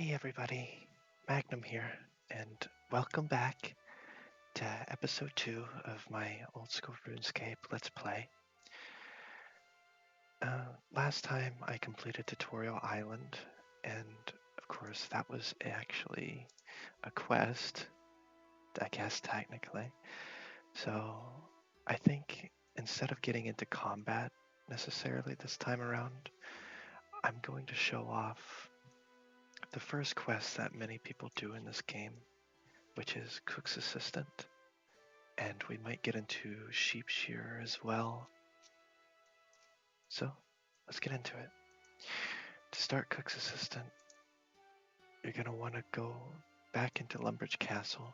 Hey everybody, Magnum here, and welcome back to episode 2 of my Old School RuneScape Let's Play. Last time I completed Tutorial Island, and of course that was actually a quest, I guess technically. So I think instead of getting into combat necessarily this time around, I'm going to show off the first quest that many people do in this game, which is Cook's Assistant. And we might get into sheep shearer as well. So let's get into it. To start Cook's Assistant, you're going to want to go back into Lumbridge Castle,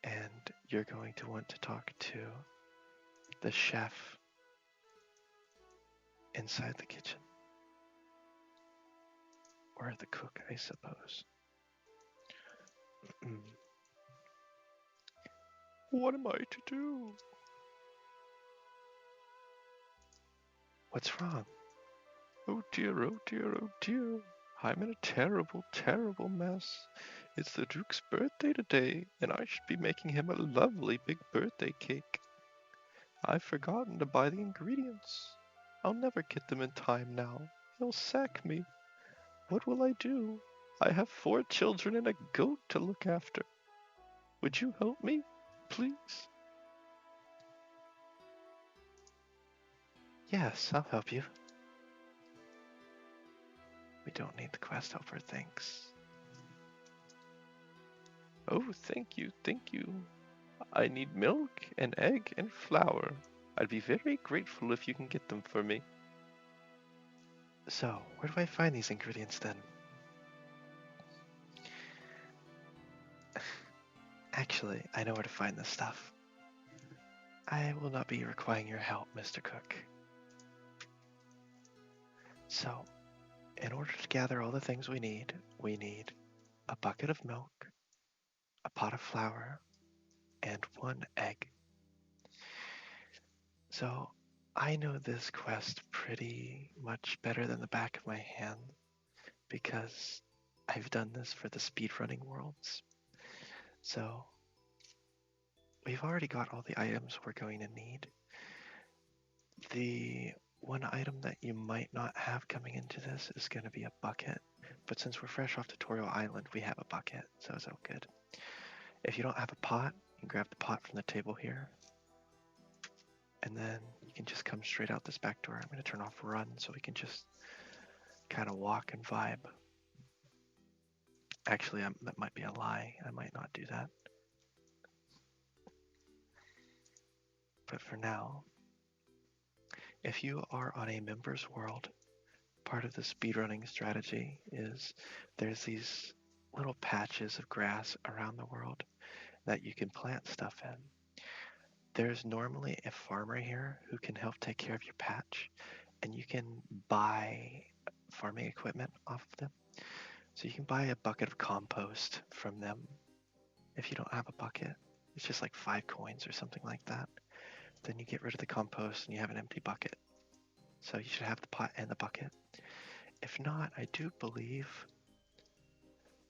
and you're going to want to talk to the chef inside the kitchen. Or the cook, I suppose. What am I to do? What's wrong? Oh dear, oh dear, oh dear. I'm in a terrible, terrible mess. It's the Duke's birthday today, and I should be making him a lovely big birthday cake. I've forgotten to buy the ingredients. I'll never get them in time now. He'll sack me. What will I do? I have 4 children and a goat to look after. Would you help me, please? Yes, I'll help you. We don't need the quest helper, thanks. Oh, thank you, thank you. I need milk, an egg, and flour. I'd be very grateful if you can get them for me. So, where do I find these ingredients then? Actually, I know where to find this stuff. I will not be requiring your help, Mr. Cook. So, in order to gather all the things we need a bucket of milk, a pot of flour, and 1 egg. So, I know this quest pretty much better than the back of my hand because I've done this for the speedrunning worlds. So, we've already got all the items we're going to need. The one item that you might not have coming into this is going to be a bucket, but since we're fresh off Tutorial Island, we have a bucket, so it's all good. If you don't have a pot, you can grab the pot from the table here, and then you can just come straight out this back door. I'm going to turn off run so we can just kind of walk and vibe. Actually, that might be a lie. I might not do that. But for now, if you are on a member's world, part of the speedrunning strategy is there's these little patches of grass around the world that you can plant stuff in. There's normally a farmer here who can help take care of your patch, and you can buy farming equipment off of them. So you can buy a bucket of compost from them if you don't have a bucket. It's just like 5 coins or something like that. Then you get rid of the compost and you have an empty bucket. So you should have the pot and the bucket. If not, I do believe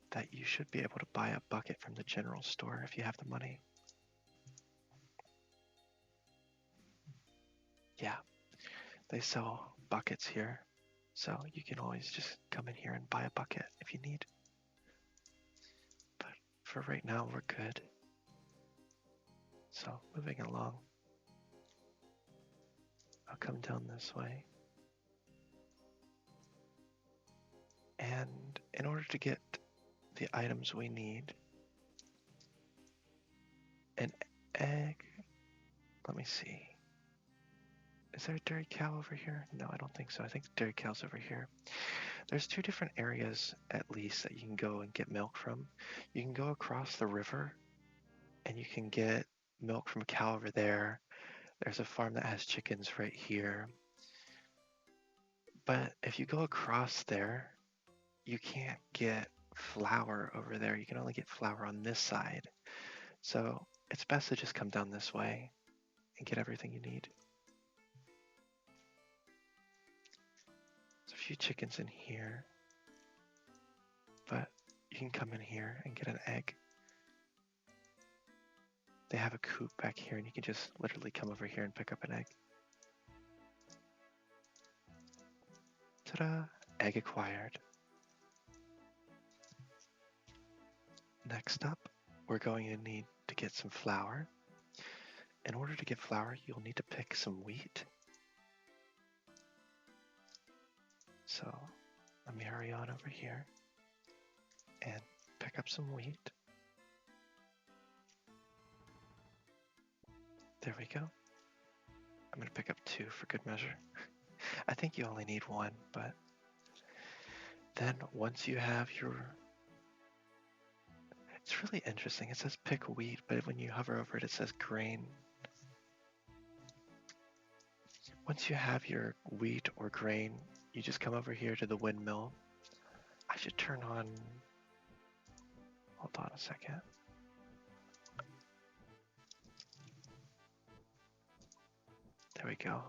that you should be able to buy a bucket from the general store if you have the money. Yeah, they sell buckets here, so you can always just come in here and buy a bucket if you need. But for right now, we're good. So moving along, I'll come down this way. And in order to get the items we need, an egg, let me see. Is there a dairy cow over here? No, I don't think so. I think the dairy cow's over here. There's 2 different areas, at least, that you can go and get milk from. You can go across the river, and you can get milk from a cow over there. There's a farm that has chickens right here. But if you go across there, you can't get flour over there. You can only get flour on this side. So it's best to just come down this way and get everything you need. There's a few chickens in here. but you can come in here and get an egg. They have a coop back here, and you can just literally come over here and pick up an egg. Ta-da! Egg acquired. Next up, we're going to need to get some flour. In order to get flour, you'll need to pick some wheat. So let me hurry on over here and pick up some wheat. There we go. I'm going to pick up 2 for good measure. I think you only need 1, but then once you have your... It's really interesting. It says pick wheat, but when you hover over it, it says grain. Once you have your wheat or grain, you just come over here to the windmill. I should turn on... Hold on a second. There we go.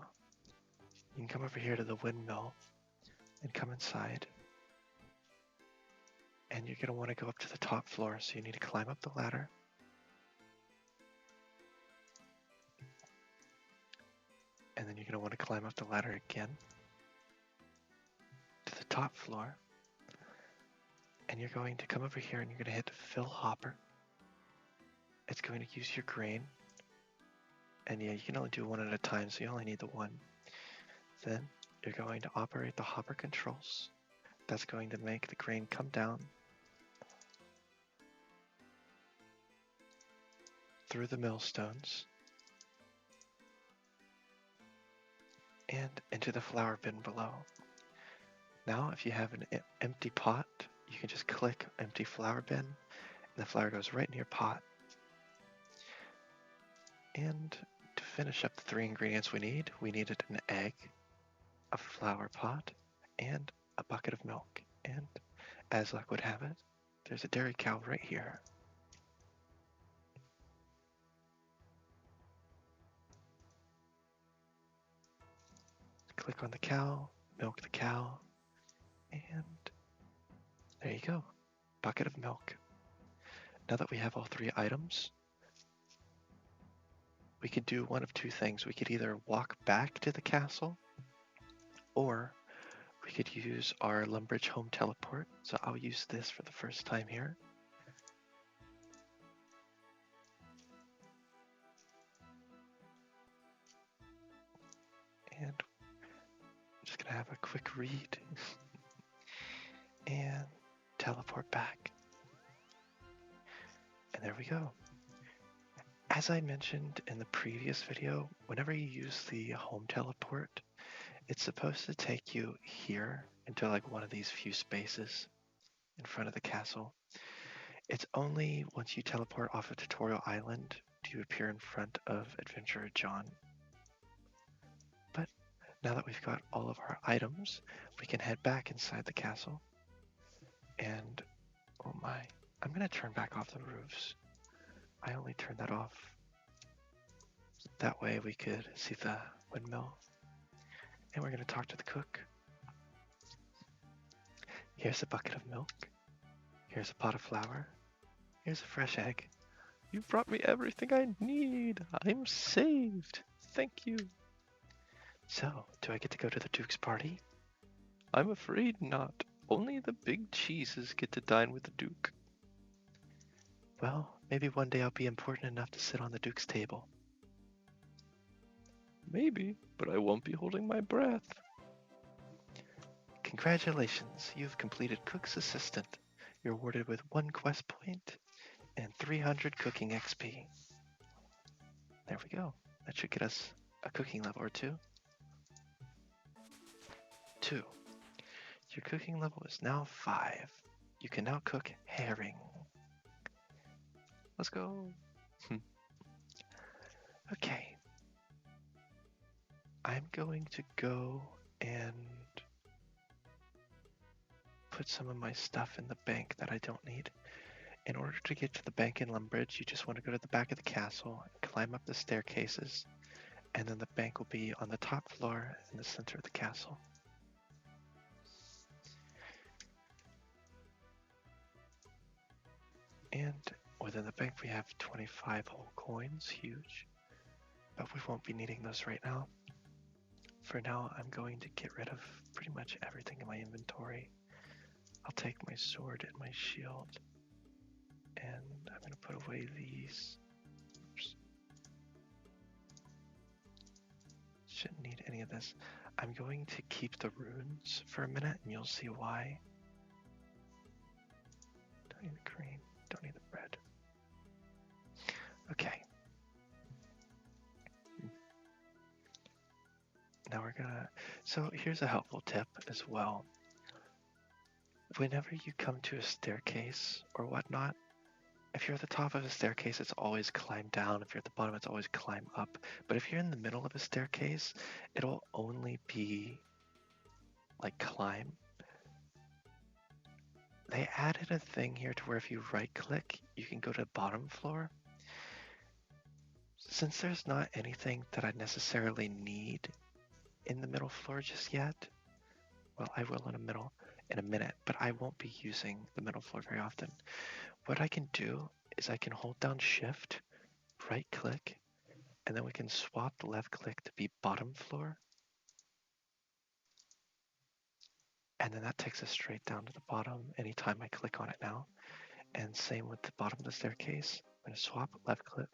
You can come over here to the windmill and come inside. And you're going to want to go up to the top floor, so you need to climb up the ladder. And then you're going to want to climb up the ladder again to the top floor. And you're going to come over here and you're going to hit fill hopper. It's going to use your grain. And yeah, you can only do 1 at a time, so you only need the 1. Then you're going to operate the hopper controls. That's going to make the grain come down through the millstones and into the flour bin below. Now, if you have an empty pot, you can just click empty flour bin, and the flour goes right in your pot. And to finish up the 3 ingredients we needed an egg, a flour pot, and a bucket of milk. And as luck would have it, there's a dairy cow right here. Click on the cow, milk the cow, and there you go, bucket of milk. Now that we have all 3 items, we could do one of 2 things. We could either walk back to the castle, or we could use our Lumbridge home teleport. So I'll use this for the first time here. And I'm just gonna have a quick read and teleport back. And there we go. As I mentioned in the previous video, whenever you use the home teleport, it's supposed to take you here into like one of these few spaces in front of the castle. It's only once you teleport off of Tutorial Island do you appear in front of Adventurer John. But now that we've got all of our items, we can head back inside the castle. And oh my, I'm gonna turn back off the roofs. I only turned that off. That way we could see the windmill. And we're gonna talk to the cook. Here's a bucket of milk. Here's a pot of flour. Here's a fresh egg. You've brought me everything I need. I'm saved. Thank you. So, do I get to go to the Duke's party? I'm afraid not. Only the big cheeses get to dine with the Duke. Well, maybe one day I'll be important enough to sit on the Duke's table. Maybe, but I won't be holding my breath. Congratulations, you've completed Cook's Assistant. You're awarded with 1 quest point and 300 cooking XP. There we go. That should get us a cooking level or 2. 2. Your cooking level is now 5. You can now cook herring. Let's go. Okay. I'm going to go and put some of my stuff in the bank that I don't need. In order to get to the bank in Lumbridge, you just want to go to the back of the castle and climb up the staircases, and then the bank will be on the top floor in the center of the castle. And within the bank we have 25 whole coins, huge. But we won't be needing those right now. For now, I'm going to get rid of pretty much everything in my inventory. I'll take my sword and my shield, and I'm going to put away these. Oops. Shouldn't need any of this. I'm going to keep the runes for a minute, and you'll see why. Don't need the green, don't need the red. Okay. Now we're gonna, so here's a helpful tip as well. Whenever you come to a staircase or whatnot, if you're at the top of a staircase, it's always climb down. If you're at the bottom, it's always climb up. But if you're in the middle of a staircase, it'll only be like climb. They added a thing here to where if you right click, you can go to bottom floor. Since there's not anything that I necessarily need in the middle floor just yet, well, I will in a minute, but I won't be using the middle floor very often. What I can do is I can hold down shift, right click, and then we can swap the left click to be bottom floor. And then that takes us straight down to the bottom anytime I click on it now. And same with the bottom of the staircase. I'm going to swap left click,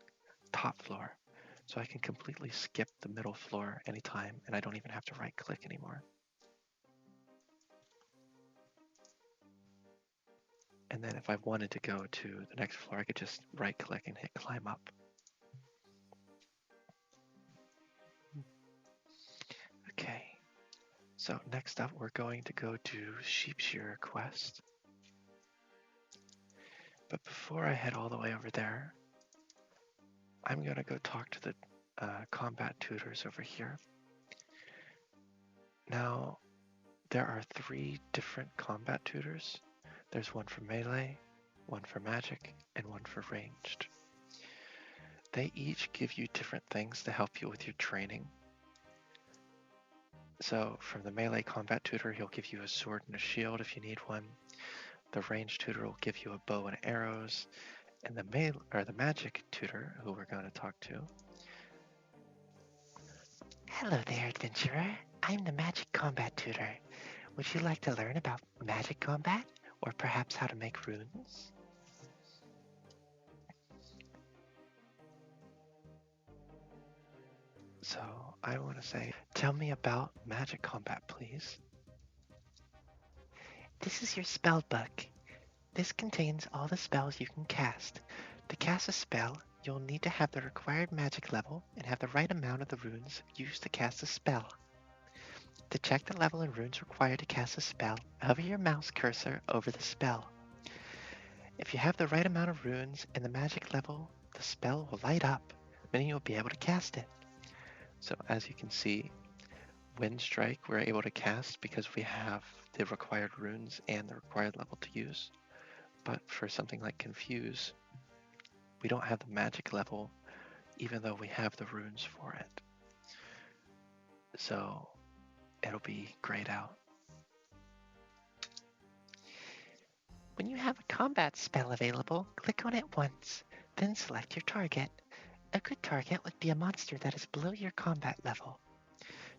top floor. So I can completely skip the middle floor anytime, and I don't even have to right click anymore. And then if I wanted to go to the next floor, I could just right click and hit climb up. Okay, so next up we're going to go to Sheep Shearer Quest. But before I head all the way over there, I'm going to go talk to the combat tutors over here. Now, there are 3 different combat tutors. There's one for melee, one for magic, and one for ranged. They each give you different things to help you with your training. So from the melee combat tutor, he'll give you a sword and a shield if you need one. The ranged tutor will give you a bow and arrows. And the magic tutor, who we're going to talk to. Hello there, adventurer. I'm the magic combat tutor. Would you like to learn about magic combat, or perhaps how to make runes? So I want to say, tell me about magic combat, please. This is your spell book. This contains all the spells you can cast. To cast a spell, you'll need to have the required magic level and have the right amount of the runes used to cast a spell. To check the level and runes required to cast a spell, hover your mouse cursor over the spell. If you have the right amount of runes and the magic level, the spell will light up, meaning you'll be able to cast it. So as you can see, Wind Strike we're able to cast because we have the required runes and the required level to use. But for something like Confuse, we don't have the magic level, even though we have the runes for it. So it'll be grayed out. When you have a combat spell available, click on it once, then select your target. A good target would be a monster that is below your combat level.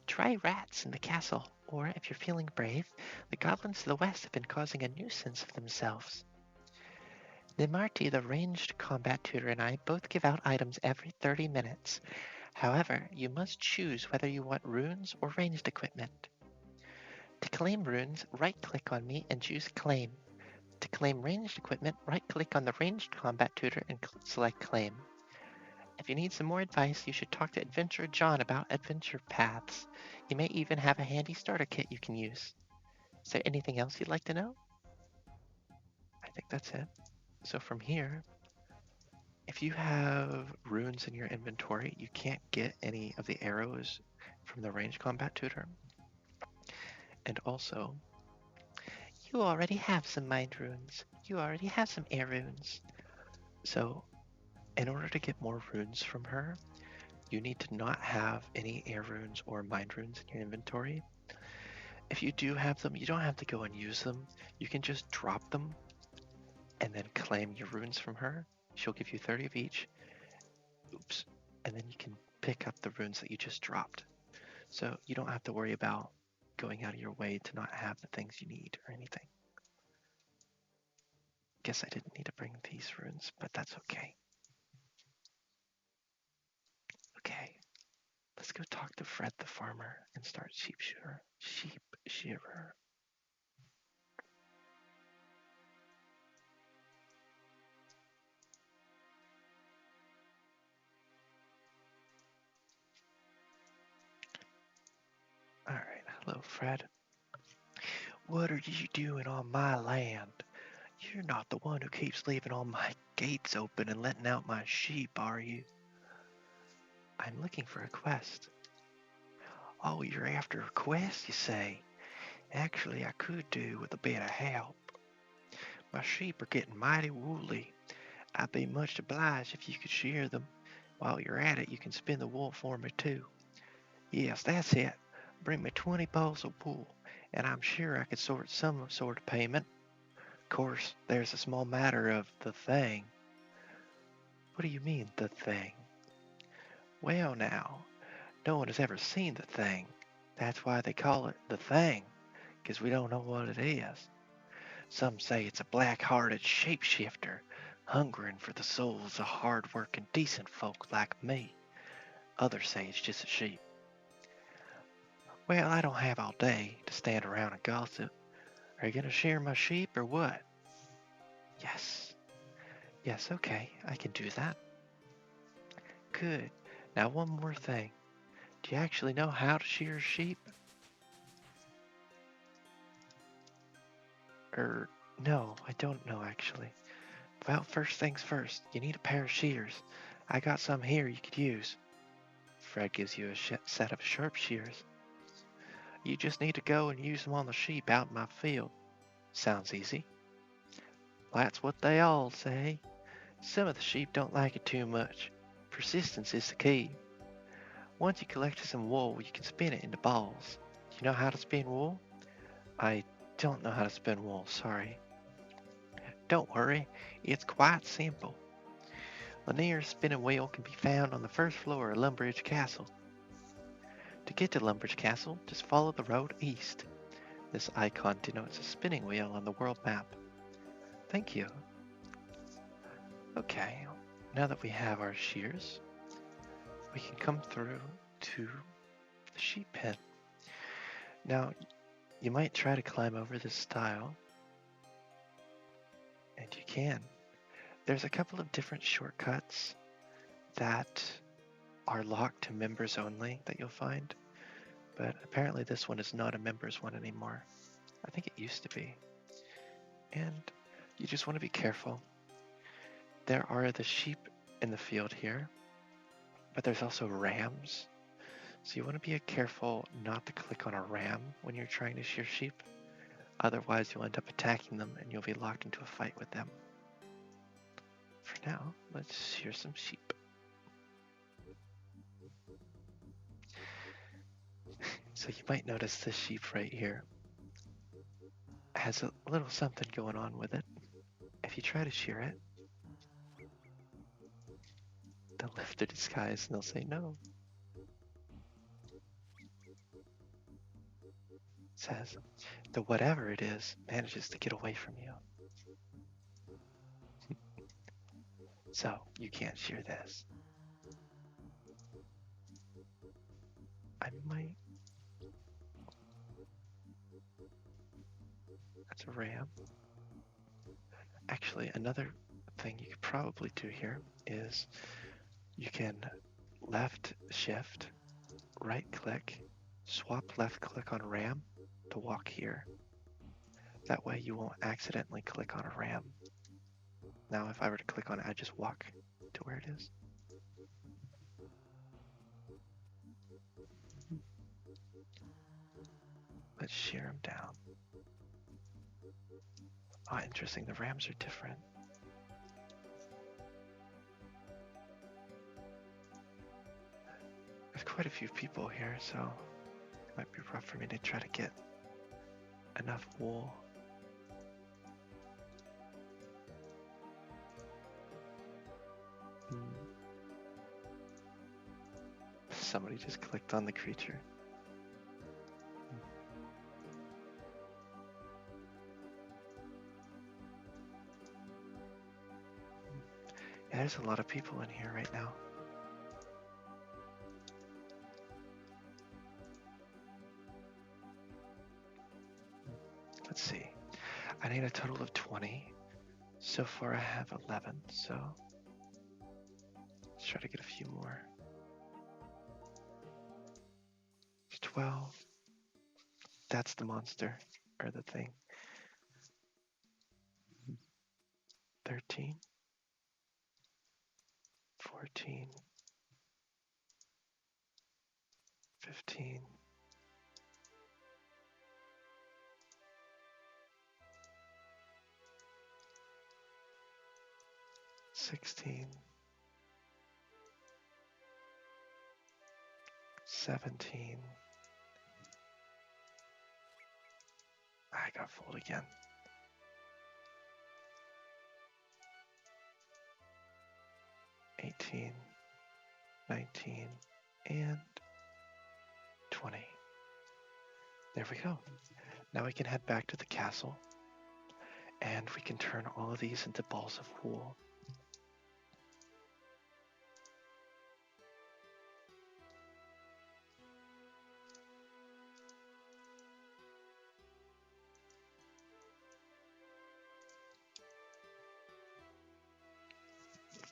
Try rats in the castle, or if you're feeling brave, the goblins to the west have been causing a nuisance of themselves. Nimarti, the ranged combat tutor, and I both give out items every 30 minutes. However, you must choose whether you want runes or ranged equipment. To claim runes, right-click on me and choose Claim. To claim ranged equipment, right-click on the ranged combat tutor and select Claim. If you need some more advice, you should talk to Adventurer John about adventure paths. He may even have a handy starter kit you can use. Is there anything else you'd like to know? I think that's it. So from here, if you have runes in your inventory, you can't get any of the arrows from the ranged combat tutor. And also, you already have some mind runes. You already have some air runes. So, in order to get more runes from her, you need to not have any air runes or mind runes in your inventory. If you do have them, you don't have to go and use them. You can just drop them and then claim your runes from her. She'll give you 30 of each. Oops. And then you can pick up the runes that you just dropped. So you don't have to worry about going out of your way to not have the things you need or anything. Guess I didn't need to bring these runes, but that's okay. Okay, let's go talk to Fred the farmer and start sheep shearer. Sheep shearer. Alright, hello Fred. What are you doing on my land? You're not the one who keeps leaving all my gates open and letting out my sheep, are you? I'm looking for a quest. Oh, you're after a quest, you say? Actually, I could do with a bit of help. My sheep are getting mighty woolly. I'd be much obliged if you could shear them. While you're at it, you can spin the wool for me too. Yes, that's it. Bring me 20 balls of wool, and I'm sure I could sort some sort of payment. Of course, there's a small matter of the thing. What do you mean, the thing? Well now, no one has ever seen the thing. That's why they call it the thing, 'cause we don't know what it is. Some say it's a black-hearted shapeshifter, hungering for the souls of hard-working, decent folk like me. Others say it's just a sheep. Well, I don't have all day to stand around and gossip. Are you going to shear my sheep or what? Yes. Yes, okay, I can do that. Good. Now one more thing. Do you actually know how to shear a sheep? No, I don't know actually. Well, first things first, you need a pair of shears. I got some here you could use. Fred gives you a set of sharp shears. You just need to go and use them on the sheep out in my field. Sounds easy. Well, that's what they all say. Some of the sheep don't like it too much. Persistence is the key. Once you collect some wool, you can spin it into balls. Do you know how to spin wool? I don't know how to spin wool, sorry. Don't worry, it's quite simple. The nearest spinning wheel can be found on the first floor of Lumbridge Castle. To get to Lumbridge Castle, just follow the road east. This icon denotes a spinning wheel on the world map. Thank you. Okay, now that we have our shears, we can come through to the sheep pen. Now, you might try to climb over this stile, and you can. There's a couple of different shortcuts that are locked to members only that you'll find, but apparently this one is not a members one anymore. I think it used to be. And you just want to be careful. There are the sheep in the field here, but there's also rams. So you want to be careful not to click on a ram when you're trying to shear sheep. Otherwise you'll end up attacking them and you'll be locked into a fight with them. For now, let's shear some sheep. So you might notice this sheep right here has a little something going on with it. If you try to shear it, they'll lift their disguise and they'll say no. It says, the whatever it is manages to get away from you. So you can't shear this. I might. That's a ram. Actually, another thing you could probably do here is you can left shift, right click, swap left click on a ram to walk here. That way you won't accidentally click on a ram. Now if I were to click on it, I just walk to where it is. Let's shear them down. Oh, interesting, the rams are different. There's quite a few people here, so it might be rough for me to try to get enough wool. somebody just clicked on the creature. Yeah, there's a lot of people in here right now. Let's see. I need a total of 20. So far I have 11, so let's try to get a few more. 12. That's the monster, or the thing. 13. 14. 15. 16. 17. I got fooled again. 18, 19, and 20. There we go. Now we can head back to the castle, and we can turn all of these into balls of wool.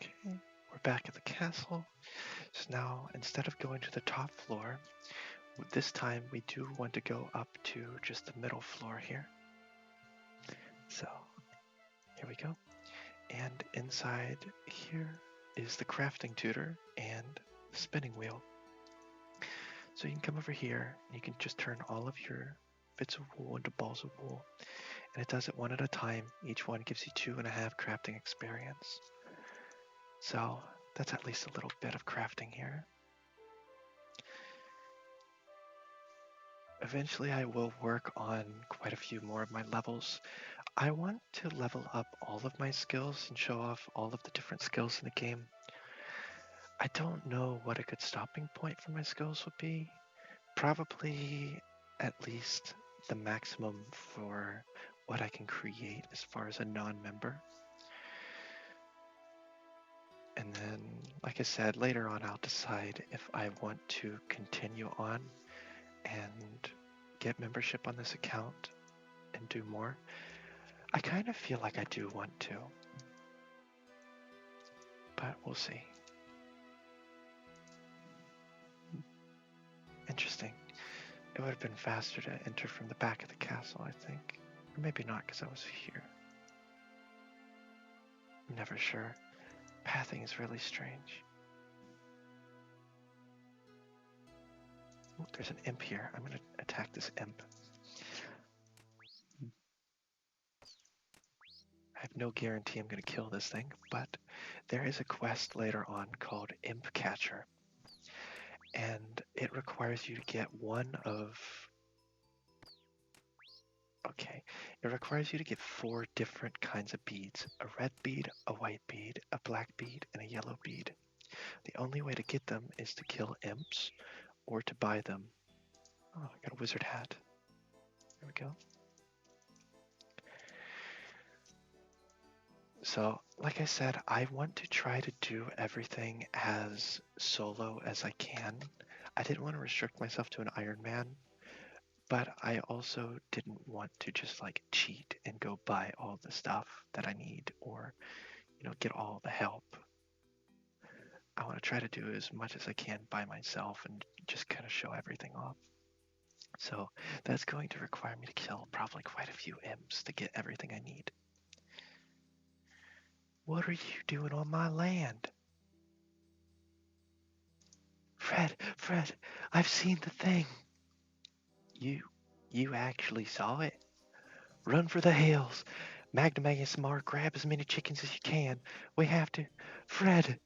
Okay, we're back at the castle. So now, instead of going to the top floor, this time we do want to go up to just the middle floor here. So, here we go. And inside here is the crafting tutor and the spinning wheel. So you can come over here and you can just turn all of your bits of wool into balls of wool. And it does it one at a time. Each one gives you 2.5 crafting experience. So that's at least a little bit of crafting here. Eventually I will work on quite a few more of my levels. I want to level up all of my skills and show off all of the different skills in the game. I don't know what a good stopping point for my skills would be. Probably at least the maximum for what I can create as far as a non-member. And then, like I said, later on I'll decide if I want to continue on and get membership on this account and do more. I kind of feel like I do want to, but we'll see. Interesting. It would have been faster to enter from the back of the castle, I think. Or maybe not, because I was here. I'm never sure. Pathing is really strange. Ooh, there's an imp here. I'm going to attack this imp. I have no guarantee I'm going to kill this thing, but there is a quest later on called Imp Catcher. And it requires you to get one of... Okay, it requires you to get 4 different kinds of beads. A red bead, a white bead, a black bead, and a yellow bead. The only way to get them is to kill imps or to buy them. Oh, I got a wizard hat. There we go. So, like I said, I want to try to do everything as solo as I can. I didn't want to restrict myself to an Iron Man, but I also didn't want to just like cheat and go buy all the stuff that I need or, get all the help. I want to try to do as much as I can by myself and just kind of show everything off. So that's going to require me to kill probably quite a few imps to get everything I need. What are you doing on my land? Fred, I've seen the thing. You actually saw it? Run for the hills. Magnum ASMR, grab as many chickens as you can. We have to. Fred,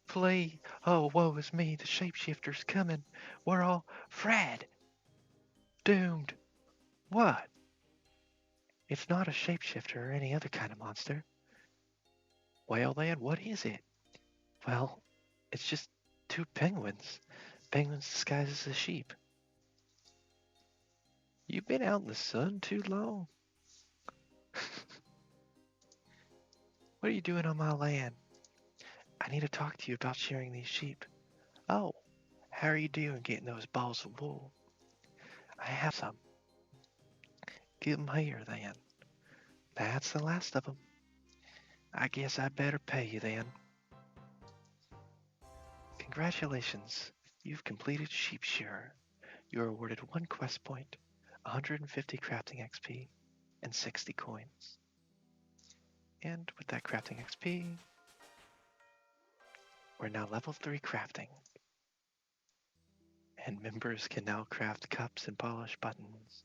flee. Oh, woe is me. The shapeshifter's coming. We're all. Fred! Doomed. What? It's not a shapeshifter or any other kind of monster. Well then, what is it? Well, it's just 2 penguins. Penguins disguised as a sheep. You've been out in the sun too long. What are you doing on my land? I need to talk to you about shearing these sheep. Oh, how are you doing getting those balls of wool? I have some. Give 'em here then. That's the last of them. I guess I better pay you then. Congratulations, you've completed Sheep Shearer. You are awarded 1 quest point, 150 crafting XP, and 60 coins. And with that crafting XP, we're now level 3 crafting. And members can now craft cups and polish buttons.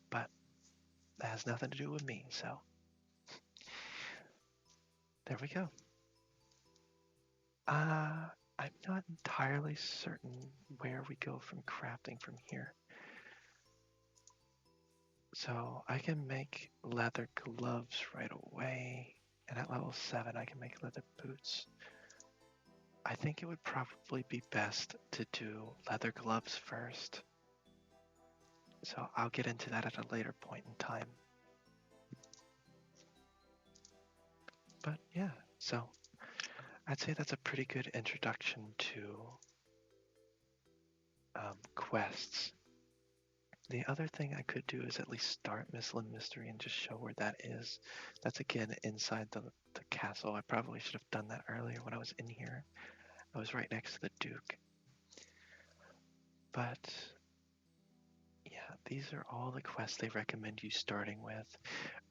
But that has nothing to do with me, so there we go. I'm not entirely certain where we go from crafting from here. So I can make leather gloves right away, and at level 7 I can make leather boots. I think it would probably be best to do leather gloves first. So I'll get into that at a later point in time. But yeah, so I'd say that's a pretty good introduction to quests. The other thing I could do is at least start Missland Mystery and just show where that is. That's again inside the castle. I probably should have done that earlier when I was in here. I was right next to the Duke. But yeah, these are all the quests they recommend you starting with.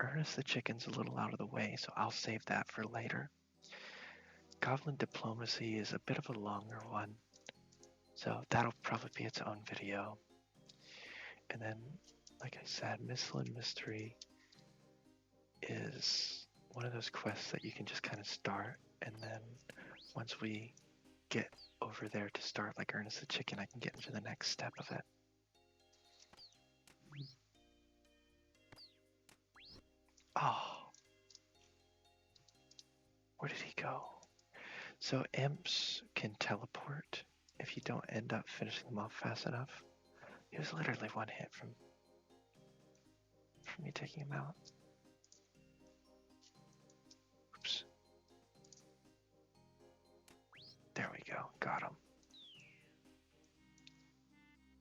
Ernest the Chicken's a little out of the way, so I'll save that for later. Goblin Diplomacy is a bit of a longer one, so that'll probably be its own video. And then, like I said, Missland Mystery is one of those quests that you can just kind of start, and then once we get over there to start like Ernest the Chicken, I can get into the next step of it. Oh, where did he go? So imps can teleport if you don't end up finishing them off fast enough. He was literally 1 hit from me taking him out. Oops. There we go, got him.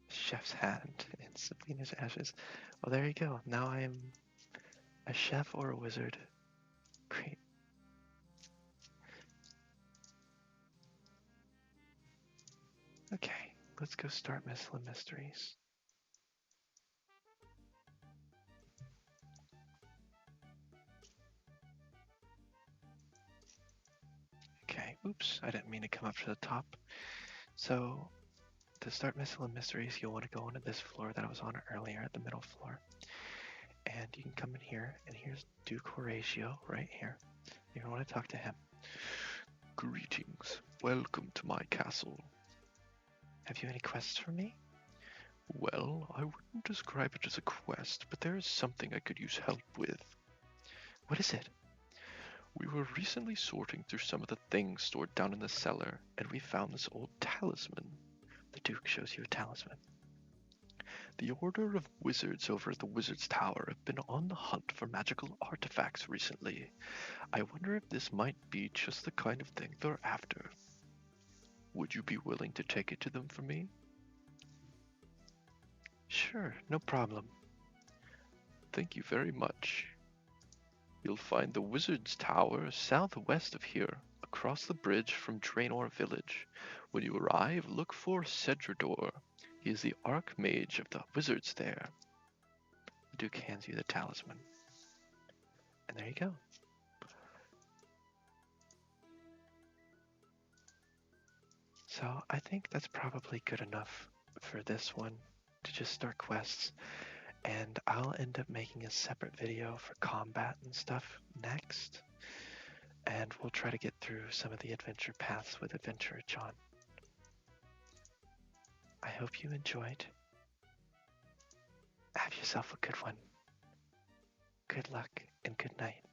Chef's hat and Sabrina's ashes. Well, there you go. Now I am a chef or a wizard. Great. Okay, let's go start Missland Mysteries. Okay, oops, I didn't mean to come up to the top. So, to start Missland Mysteries, you'll want to go onto this floor that I was on earlier, the middle floor. And you can come in here, and here's Duke Horatio right here. You're going to want to talk to him. Greetings. Welcome to my castle. Have you any quests for me? Well, I wouldn't describe it as a quest, but there is something I could use help with. What is it? We were recently sorting through some of the things stored down in the cellar, and we found this old talisman. The Duke shows you a talisman. The Order of Wizards over at the Wizard's Tower have been on the hunt for magical artifacts recently. I wonder if this might be just the kind of thing they're after. Would you be willing to take it to them for me? Sure, no problem. Thank you very much. You'll find the Wizard's Tower southwest of here, across the bridge from Draenor Village. When you arrive, look for Cedrador. He is the Archmage of the Wizards there. The Duke hands you the talisman. And there you go. So I think that's probably good enough for this one to just start quests. And I'll end up making a separate video for combat and stuff next. And we'll try to get through some of the adventure paths with Adventurer John. I hope you enjoyed. Have yourself a good one. Good luck and good night.